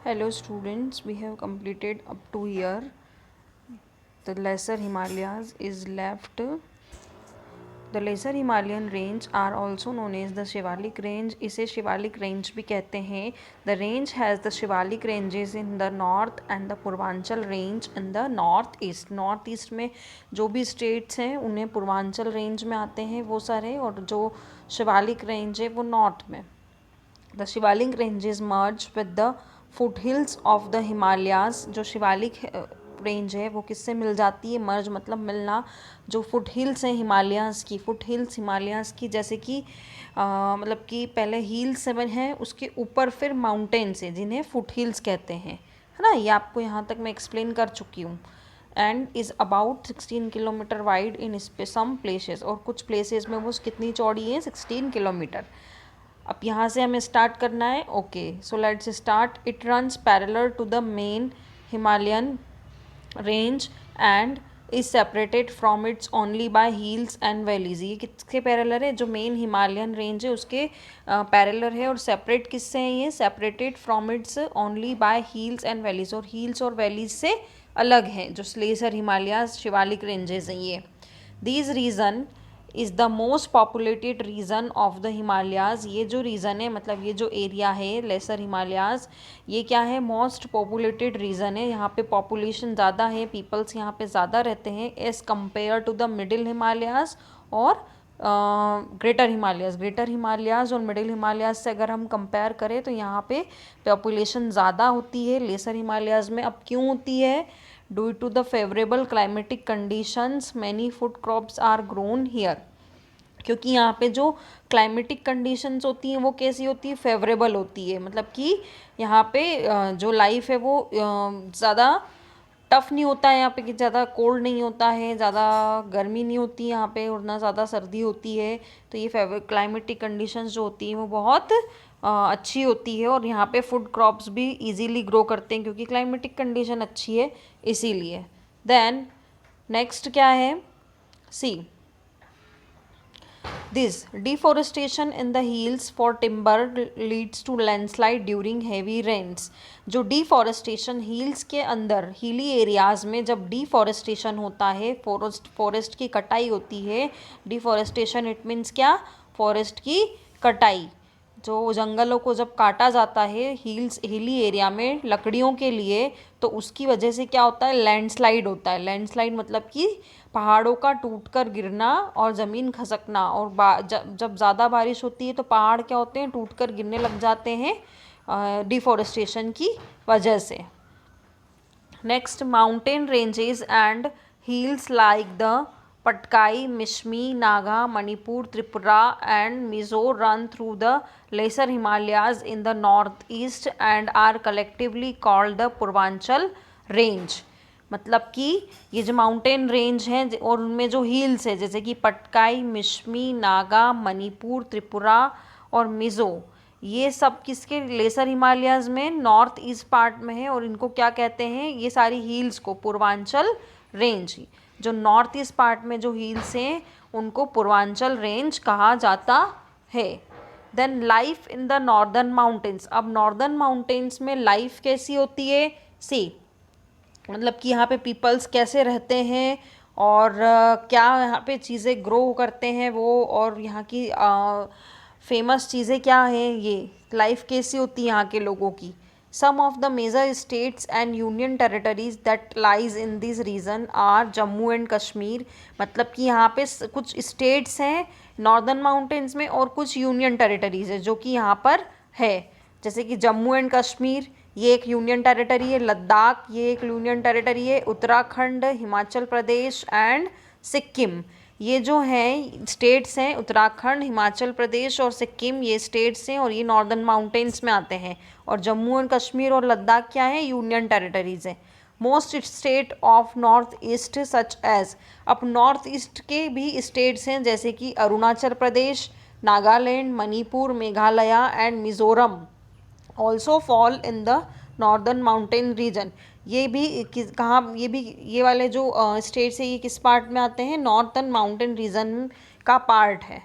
Hello students, we have completed up to here. The lesser Himalayas is left. The lesser Himalayan range are also known as the Shivalik range. इसे Shivalik range भी कहते हैं. The range has the Shivalik ranges in the north and the Purvanchal range in the north east. North east में जो भी states हैं उन्हें Purvanchal range में आते हैं वो सारे, और जो शिवालिक रेंज है वो नॉर्थ में. The Shivalik ranges merge with the foot hills of the Himalayas. जो शिवालिक रेंज है वो किससे मिल जाती है? मर्ज मतलब मिलना. जो फुट हिल्स हैं हिमालयाज की, फुट हिल्स हिमालयाज की, जैसे कि मतलब कि पहले हिल्स सेवन है, उसके ऊपर फिर माउंटेन्स हैं जिन्हें फुट हिल्स कहते हैं, है ना. ये आपको यहाँ तक मैं एक्सप्लेन कर चुकी हूँ. And is about 16 kilometre wide in some places. और कुछ प्लेसेस में वो कितनी चौड़ी है? 16 किलोमीटर. अब यहाँ से हमें स्टार्ट करना है. Okay, so let's start. It runs parallel to the main Himalayan range and is separated from its only by hills and valleys. ये किसके पैरेलल है? जो मेन हिमालयन रेंज है उसके पैरेलल है. और सेपरेट किससे है? ये separated from its only by hills and valleys. और हिल्स और वैलीज से अलग हैं जो लेसर हिमालयाज शिवालिक रेंजेस हैं ये. These region is the most populated region of the Himalayas. ये जो रीज़न है, मतलब ये जो एरिया है लेसर हिमालयाज़, ये क्या है? मोस्ट पॉपुलेटेड रीजन है. यहाँ पे पॉपुलेशन ज़्यादा है, पीपल्स यहाँ पे ज़्यादा रहते हैं as compare to the middle Himalayas और ग्रेटर हिमालयाज़. ग्रेटर हिमालयाज़ और मिडिल हिमालयाज़ से अगर हम कंपेयर करें तो यहाँ पे पॉपुलेशन ज़्यादा होती है लेसर हिमालयाज़ में. अब क्यों होती है? Due to the favourable climatic conditions many food crops are grown here. क्योंकि यहाँ पे जो क्लाइमेटिक कंडीशंस होती हैं वो कैसी होती है? फेवरेबल होती है. मतलब कि यहाँ पे जो लाइफ है वो ज़्यादा टफ़ नहीं होता है यहाँ पे, कि ज़्यादा कोल्ड नहीं होता है, ज़्यादा गर्मी नहीं होती है यहाँ पे, और ना ज़्यादा सर्दी होती है. तो ये क्लाइमेटिक कंडीशंस जो होती हैं वो बहुत अच्छी होती है. और यहाँ पे फूड क्रॉप्स भी इजीली ग्रो करते हैं क्योंकि क्लाइमेटिक कंडीशन अच्छी है इसीलिए. देन नेक्स्ट क्या है? सी, this deforestation in the hills for timber leads to landslide during heavy rains. जो डिफॉरेस्टेशन हिल्स के अंदर हिली एरियाज़ में जब डिफॉरेस्टेशन होता है, फॉरेस्ट की कटाई होती है. डिफॉरेस्टेशन इट मीन्स क्या? फॉरेस्ट की कटाई. जो जंगलों को जब काटा जाता है हिली एरिया में लकड़ियों के लिए, तो उसकी वजह से क्या होता है? लैंडस्लाइड होता है. लैंडस्लाइड मतलब कि पहाड़ों का टूटकर गिरना और ज़मीन खसकना. और जब ज़्यादा बारिश होती है तो पहाड़ क्या होते हैं? टूटकर गिरने लग जाते हैं डिफॉरेस्टेशन की वजह से. Next, mountain ranges and hills like the Patkai, Mishmi, Naga, Manipur, Tripura and Mizo run through the lesser Himalayas in the north east and are collectively called the Purvanchal range. मतलब कि ये जो माउंटेन रेंज हैं और उनमें जो हिल्स है जैसे कि पटकाई, मिश्मी, नागा, मणिपुर, त्रिपुरा और मिज़ो, ये सब किसके? लेसर हिमालयाज़ में नॉर्थ ईस्ट पार्ट में है. और इनको क्या कहते हैं? ये सारी हिल्स को पूर्वांचल रेंज. जो नॉर्थ ईस्ट पार्ट में जो हिल्स हैं उनको पूर्वांचल रेंज कहा जाता है. Then life in the northern mountains. अब नॉर्दर्न माउंटेन्स में लाइफ कैसी होती है? सी, मतलब कि यहाँ पे पीपल्स कैसे रहते हैं और क्या यहाँ पे चीज़ें ग्रो करते हैं वो, और यहाँ की फेमस चीज़ें क्या हैं, ये लाइफ कैसी होती है यहाँ के लोगों की. Some of the major states and union territories that lies in this region are Jammu and Kashmir. मतलब कि यहाँ पे कुछ स्टेट्स हैं नॉर्दर्न माउंटेन्स में और कुछ यूनियन टेरिटरीज है जो कि यहाँ पर है. जैसे कि जम्मू एंड कश्मीर ये एक यूनियन टेरिटरी है, लद्दाख ये एक यूनियन टेरिटरी है, उत्तराखंड, हिमाचल प्रदेश एंड सिक्किम ये जो हैं स्टेट्स हैं, उत्तराखंड, हिमाचल प्रदेश और सिक्किम ये स्टेट्स हैं और ये नॉर्दर्न माउंटेन्स में आते हैं. और जम्मू एंड कश्मीर और लद्दाख क्या है? यूनियन टेरिटरीज हैं. Most state of north east such as. अब नॉर्थ ईस्ट के भी स्टेट्स हैं जैसे कि Arunachal Pradesh, Nagaland, Manipur, Meghalaya and Mizoram also fall in the northern mountain region. ये भी कहाँ? ये वाले जो स्टेट्स है ये किस पार्ट में आते हैं? नॉर्दर्न माउंटेन रीजन का पार्ट है.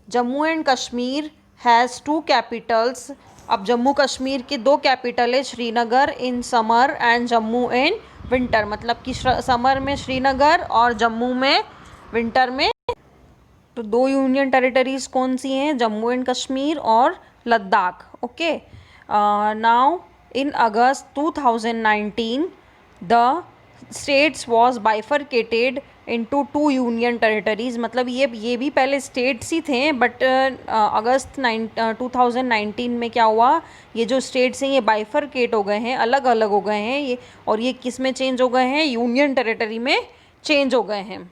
Jammu and Kashmir has 2 Capitals. अब जम्मू कश्मीर के 2 कैपिटल है, Srinagar in summer and Jammu in winter, मतलब कि समर में श्रीनगर और जम्मू में विंटर में। तो 2 यूनियन टेरिटरीज कौन सी हैं, जम्मू एंड कश्मीर और Ladakh. Okay, now in August 2019 the states was bifurcated into 2 union territories, मतलब ये भी पहले स्टेट्स ही थे, बट अगस्त 2019 में क्या हुआ, ये जो स्टेट्स हैं ये बाइफरकेट हो गए हैं, अलग अलग हो गए हैं ये, और ये किस में चेंज हो गए हैं, यूनियन टेरिटरी में चेंज हो गए हैं,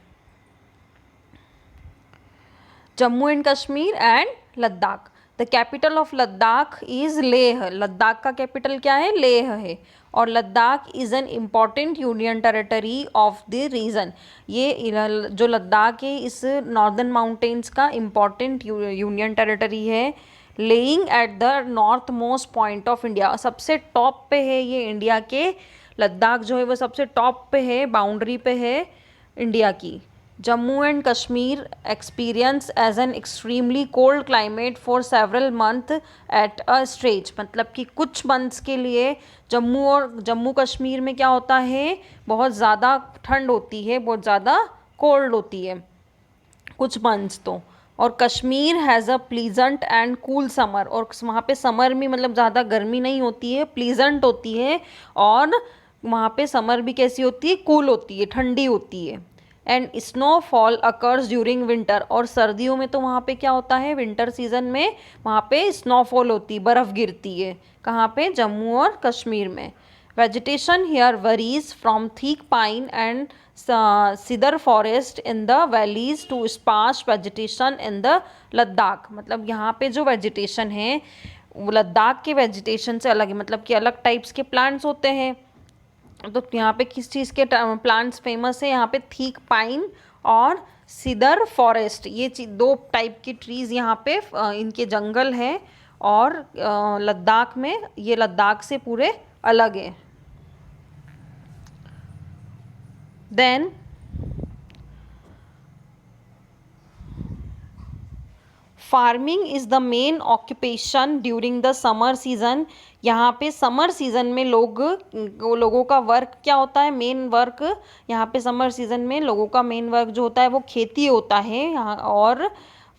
Jammu and Kashmir and Ladakh. The capital of Ladakh is Leh, Ladakh का कैपिटल क्या है, लेह है, और Ladakh is an important union territory of the region. ये जो लद्दाख है इस नॉर्दर्न माउंटेन्स का इम्पॉर्टेंट यूनियन टेरिटरी है, lying at the north most point of India, सबसे टॉप पे है ये इंडिया के, लद्दाख जो है वो सबसे टॉप पे है, बाउंड्री पे है इंडिया की। Jammu and Kashmir experience as an extremely cold climate for several month at a stretch, मतलब कि कुछ मंथ्स के लिए जम्मू कश्मीर में क्या होता है, बहुत ज़्यादा ठंड होती है, बहुत ज़्यादा कोल्ड होती है कुछ मंथ्स तो। और Kashmir has a pleasant and cool summer, और वहाँ पे समर में मतलब ज़्यादा गर्मी नहीं होती है, प्लीजेंट होती है, और वहाँ पे समर भी कैसी होती है, कूल होती है, ठंडी होती है। And snowfall occurs during winter, और सर्दियों में तो वहाँ पे क्या होता है, विंटर सीजन में वहाँ पे स्नोफॉल होती है, बर्फ़ गिरती है, कहाँ पे, जम्मू और कश्मीर में। Vegetation here varies from thick pine and cedar forest in the valleys to sparse vegetation in the Ladakh, मतलब यहाँ पे जो वेजिटेशन है वो लद्दाख के वेजिटेशन से अलग है, मतलब कि अलग टाइप्स के प्लांट्स होते हैं। तो यहाँ पे किस चीज़ के प्लांट्स फेमस है, यहाँ पे थीक पाइन और सीदर फॉरेस्ट, ये 2 टाइप की ट्रीज़ यहाँ पे इनके जंगल है, और लद्दाख में ये लद्दाख से पूरे अलग है। Then farming is the main occupation during the summer season, यहाँ पे समर सीज़न में लोगों का वर्क क्या होता है, मेन वर्क यहाँ पे समर सीज़न में लोगों का मेन वर्क जो होता है वो खेती होता है यहाँ। और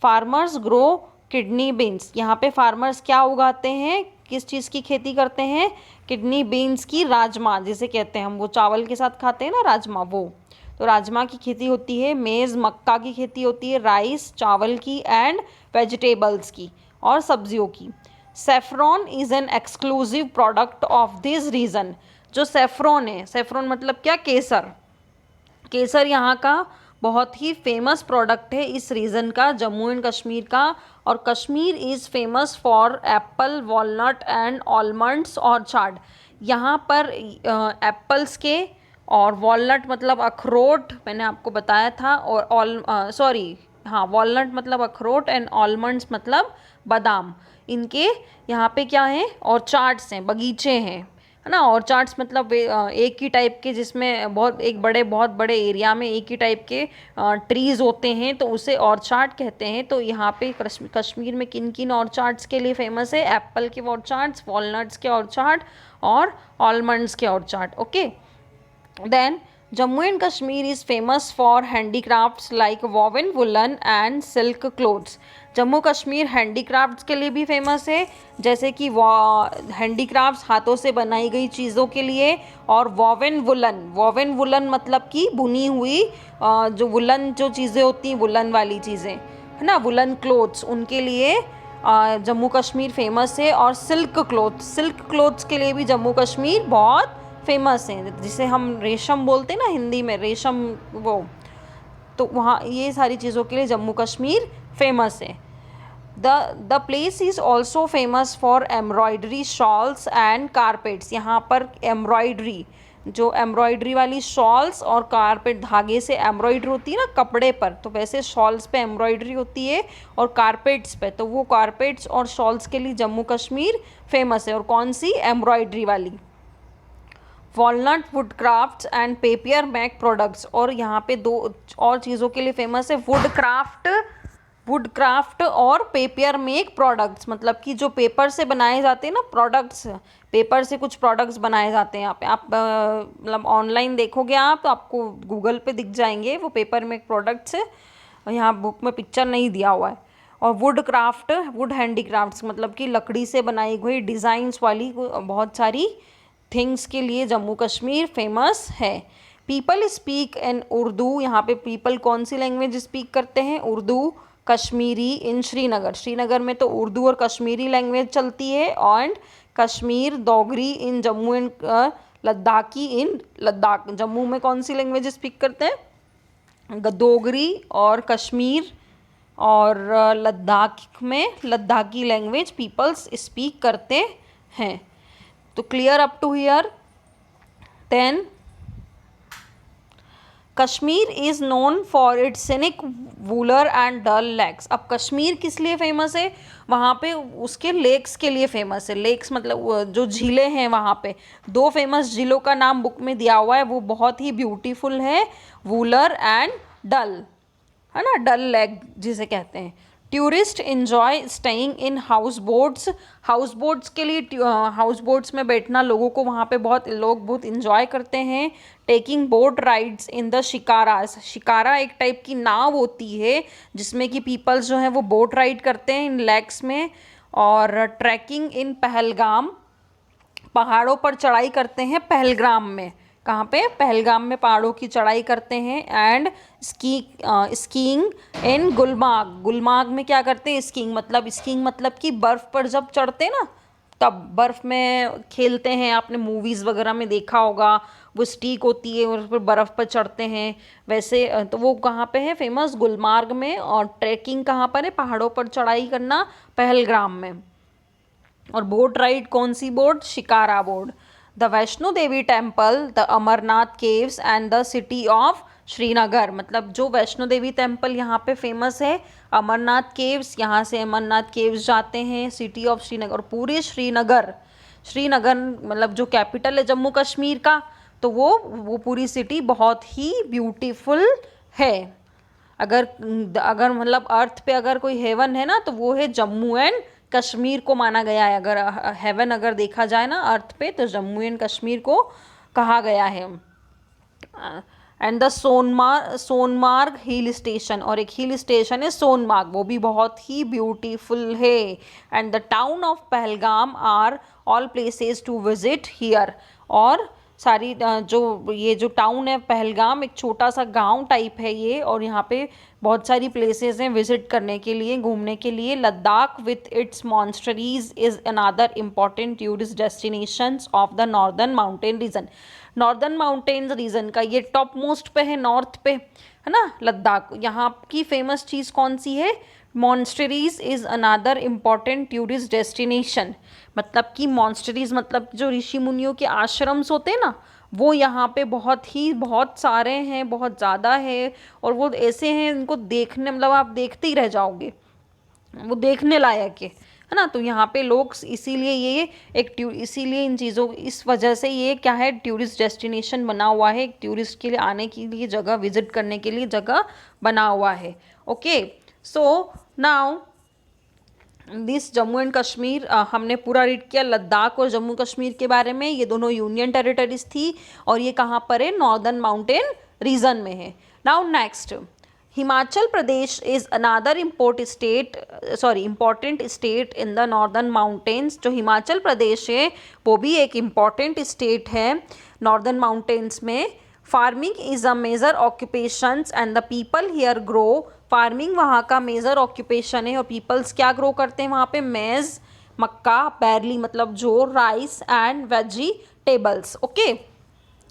फार्मर्स ग्रो किडनी बीन्स, यहाँ पे फार्मर्स क्या उगाते हैं, किस चीज़ की खेती करते हैं, किडनी बीन्स की, राजमा जिसे कहते हैं हम, वो चावल के साथ खाते हैं ना राजमा, वो तो राजमा की खेती होती है, मेज़ मक्का की खेती होती है, राइस चावल की, एंड वेजिटेबल्स की और सब्जियों की। Saffron is an exclusive product of this region, जो सेफ्रॉन है, सेफ्रॉन मतलब क्या, केसर, केसर यहाँ का बहुत ही फेमस प्रोडक्ट है इस रीजन का, जम्मू एंड कश्मीर का। और Kashmir is famous for Apple, walnut and almonds orchard, यहाँ पर एप्पल्स के और वॉलनट मतलब अखरोट, मैंने आपको बताया था, और वॉलनट मतलब अखरोट एंड आलमंड्स मतलब बादाम, इनके यहाँ पे क्या है, ऑर्चार्ड्स हैं, बगीचे हैं, है ना। ऑर्चार्ड्स मतलब एक ही टाइप के, जिसमें बहुत बड़े एरिया में एक ही टाइप के ट्रीज़ होते हैं, तो उसे ऑर्चार्ड कहते हैं। तो यहाँ पे कश्मीर में किन किन ऑर्चार्ड्स के लिए फेमस है, एप्पल के ऑर्चार्ड्स, वॉलनट्स के ऑर्चार्ड और आलमंड्स के orchard. Okay, then Jammu and Kashmir is famous for handicrafts like woven woolen and silk clothes। Jammu Kashmir handicrafts के लिए भी फेमस है, जैसे कि हैंडीक्राफ्ट्स हाथों से बनाई गई चीज़ों के लिए, और वोवन वुलन मतलब कि बुनी हुई जो वुलन जो चीज़ें होती हैं, वुलन वाली चीज़ें, है ना, वुलन क्लोथ्स, उनके लिए जम्मू कश्मीर फेमस है। और सिल्क क्लोथ्स के लिए भी जम्मू कश्मीर बहुत फेमस हैं, जिसे हम रेशम बोलते हैं ना हिंदी में, रेशम वो, तो वहाँ ये सारी चीज़ों के लिए जम्मू कश्मीर फेमस है। The place is also famous for embroidery shawls and carpets, यहाँ पर एम्ब्रॉयडरी वाली शॉल्स और कारपेट, धागे से एम्ब्रॉयडरी होती है ना कपड़े पर, तो वैसे शॉल्स पे एम्ब्रॉयडरी होती है और कारपेट्स पे, तो वो कारपेट्स और शॉल्स के लिए जम्मू कश्मीर फेमस है। और कौन सी, एम्ब्रॉयडरी वाली। Walnut wood crafts and paper mache products, और यहाँ पे 2 और चीज़ों के लिए फेमस है, वुड क्राफ्ट और पेपर मेक प्रोडक्ट्स, मतलब कि जो पेपर से बनाए जाते हैं ना प्रोडक्ट्स, पेपर से कुछ प्रोडक्ट्स बनाए जाते हैं। यहाँ पे आप मतलब ऑनलाइन देखोगे आप तो आपको गूगल पे दिख जाएंगे वो पेपर मेक प्रोडक्ट्स। यहाँ बुक में पिक्चर नहीं दिया हुआ है। और वुड क्राफ्ट, वुड हैंडीक्राफ्ट्स, मतलब कि लकड़ी से बनाई हुई डिज़ाइंस वाली बहुत सारी थिंग्स के लिए जम्मू कश्मीर फेमस है। पीपल स्पीक इन उर्दू, यहाँ पे पीपल कौन सी लैंग्वेज स्पीक करते हैं? उर्दू, कश्मीरी इन श्रीनगर, श्रीनगर में तो उर्दू और कश्मीरी लैंग्वेज चलती है। And Kashmir Dogri in Jammu and Ladakhi in Ladakh, Jammu में कौन सी लैंग्वेज स्पीक करते हैं? डोगरी और कश्मीर और लद्दाख में लद्दाखी लैंग्वेज पीपल्स स्पीक करते हैं। तो clear up to here. 10 Kashmir is known for its scenic Wular and Dal lakes. अब कश्मीर किस लिए फेमस है? वहाँ पे उसके लेक्स के लिए फेमस है। लेक्स मतलब जो झीलें हैं, वहाँ पे 2 फेमस झीलों का नाम बुक में दिया हुआ है, वो बहुत ही ब्यूटीफुल है, वूलर एंड डल, है ना, डल लेक जिसे कहते हैं। Tourist enjoy staying in house boats, house boats के लिए हाउस बोट्स में बैठना लोगों को वहाँ पे लोग बहुत इन्जॉय करते हैं। Taking boat rides in the shikaras, shikara एक टाइप की नाव होती है जिसमें कि पीपल्स जो हैं वो बोट राइड करते हैं इन लेक्स में। और ट्रैकिंग इन पहलगाम, पहाड़ों पर चढ़ाई करते हैं पहलगाम में। कहाँ पे? पहलगाम में पहाड़ों की चढ़ाई करते हैं। एंड स्कीइंग इन गुलमार्ग, गुलमार्ग में क्या करते हैं? स्कीइंग मतलब कि बर्फ़ पर जब चढ़ते हैं ना, तब बर्फ़ में खेलते हैं। आपने मूवीज़ वगैरह में देखा होगा, वो स्टीक होती है और फिर बर्फ़ पर चढ़ते हैं, वैसे तो वो कहाँ पे है फेमस? गुलमार्ग में। और ट्रैकिंग कहाँ पर है? पहाड़ों पर चढ़ाई करना पहलगाम में। और बोट राइड कौन सी boat? Shikara boat. The Vaishno Devi temple, the Amarnath caves and the city of Srinagar, मतलब जो वैष्णो देवी टेम्पल यहाँ पे फेमस है, अमरनाथ केव्स, यहाँ से अमरनाथ केव्स जाते हैं, सिटी ऑफ श्रीनगर, और पूरे श्रीनगर, श्रीनगर मतलब जो कैपिटल है जम्मू कश्मीर का, तो वो पूरी सिटी बहुत ही ब्यूटीफुल है। अगर अगर मतलब अर्थ पे अगर कोई हेवन है ना तो वो है जम्मू एंड कश्मीर को माना गया है। अगर हेवन अगर देखा जाए ना अर्थ पे तो जम्मू एंड कश्मीर को कहा गया है। And the Sonmarg hill station, और एक हिल स्टेशन है सोनमार्ग, वो भी बहुत ही ब्यूटीफुल है। And the town of Pahalgam are all places to visit here, और सारी जो टाउन है पहलगाम एक छोटा सा गांव टाइप है ये, और यहाँ पे बहुत सारी प्लेसेस हैं विजिट करने के लिए, घूमने के लिए। Ladakh with its monasteries is another important tourist destinations of the northern mountain region. Northern mountain region का ये टॉप मोस्ट पे है, नॉर्थ पे है ना लद्दाख। यहाँ की फेमस चीज़ कौन सी है? Monasteries is another important tourist destination, मतलब कि मॉन्स्टरीज मतलब जो ऋषि मुनियों के आश्रम्स होते हैं ना, वो यहाँ पे बहुत सारे हैं, बहुत ज़्यादा है। और वो ऐसे हैं इनको देखने मतलब आप देखते ही रह जाओगे, वो देखने लायक है ना। तो यहाँ पे लोग इसीलिए ये इसीलिए इन चीज़ों इस वजह से ये क्या है टूरिस्ट डेस्टिनेशन बना हुआ है, टूरिस्ट के लिए आने के लिए जगह, विजिट करने के लिए जगह बना हुआ है। Okay, so now this Jammu and Kashmir हमने पूरा रीड किया लद्दाख और जम्मू कश्मीर के बारे में। ये दोनों यूनियन टेरिटरीज थी और ये कहाँ पर है? नॉर्दर्न माउंटेन रीजन में है। Now next, Himachal Pradesh is another important state in the northern mountains. जो हिमाचल प्रदेश है वो भी एक इम्पॉर्टेंट स्टेट है नॉर्दर्न माउंटेन्स में। Farming is a major occupations and the people here grow, farming वहाँ का मेजर ऑक्यूपेशन है और पीपल्स क्या ग्रो करते हैं वहाँ पे? मेज, मक्का, बैरली मतलब जो, राइस एंड वेजिटेबल्स। ओके,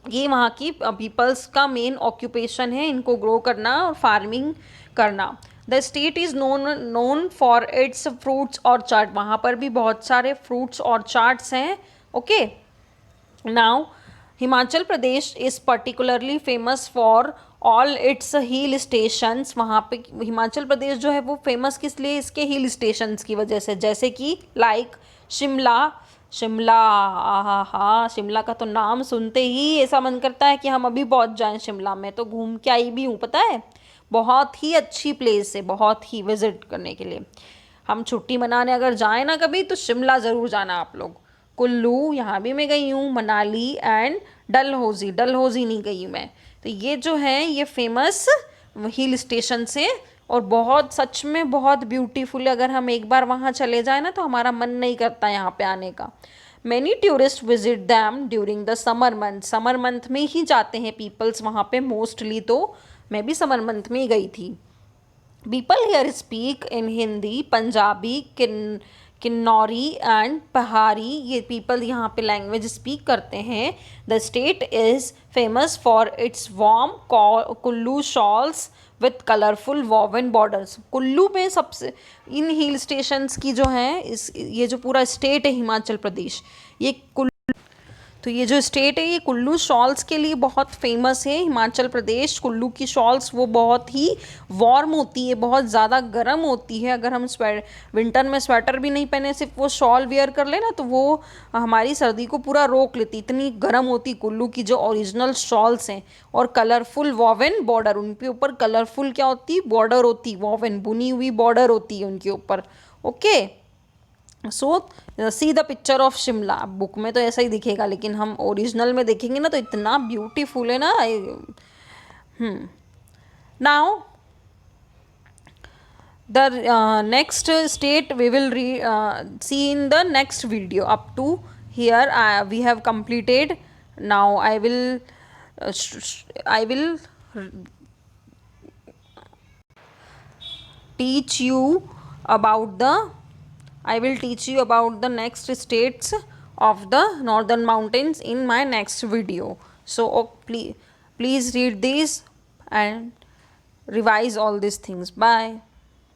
ये वहाँ की पीपल्स का मेन ऑक्यूपेशन है, इनको ग्रो करना और फार्मिंग करना। The state is known for its fruits और चाट, वहाँ पर भी बहुत सारे फ्रूट्स और चाट्स हैं। Okay, now Himachal Pradesh is particularly famous for all it's hill stations. वहाँ पे हिमाचल प्रदेश जो है वो फेमस किस लिए? इसके हिल स्टेशंस की वजह से, जैसे कि लाइक शिमला, शिमला का तो नाम सुनते ही ऐसा मन करता है कि हम अभी पहुँच जाएं शिमला में, तो घूम के आई भी हूँ पता है, बहुत ही अच्छी प्लेस है, बहुत ही विजिट करने के लिए। हम छुट्टी मनाने अगर जाएँ ना कभी तो शिमला ज़रूर जाना आप लोग। कुल्लू यहाँ भी मैं गई हूँ, मनाली एंड डलहौजी नहीं गई मैं। तो ये जो है ये फेमस हिल स्टेशन से, और बहुत सच में बहुत ब्यूटीफुल है। अगर हम एक बार वहाँ चले जाए ना तो हमारा मन नहीं करता यहाँ पे आने का। Many tourist visit them during the summer month में ही जाते हैं पीपल्स वहाँ पे मोस्टली। तो मैं भी समर मंथ में ही गई थी। People here speak in Hindi, Punjabi, Kinnauri and Pahari, ये पीपल यहाँ पे लैंग्वेज स्पीक करते हैं। The state is famous for its warm Kullu shawls with colourful woven borders. Kullu में सबसे इन हिल स्टेशंस की जो है ये जो पूरा स्टेट है हिमाचल प्रदेश, ये तो ये जो स्टेट है ये कुल्लू शॉल्स के लिए बहुत फेमस है। हिमाचल प्रदेश कुल्लू की शॉल्स वो बहुत ही वार्म होती है, बहुत ज़्यादा गर्म होती है। अगर हम विंटर में स्वेटर भी नहीं पहने, सिर्फ वो शॉल वेयर कर लेना तो वो हमारी सर्दी को पूरा रोक लेती, इतनी गर्म होती कुल्लू की जो ओरिजिनल शॉल्स हैं। और कलरफुल वॉवन बॉर्डर, उनके ऊपर कलरफुल क्या होती है, बॉर्डर होती, वॉवन बुनी हुई बॉर्डर होती है उनके ऊपर। Okay, so see the picture of Shimla. Book में तो ऐसा ही दिखेगा, लेकिन हम ओरिजिनल में देखेंगे ना तो इतना ब्यूटीफुल है ना। Now the next state we will see in the next video. Up to here we have completed. नाउ I will teach you about the I will teach you about the next states of the northern mountains in my next video. So please read these and revise all these things. Bye.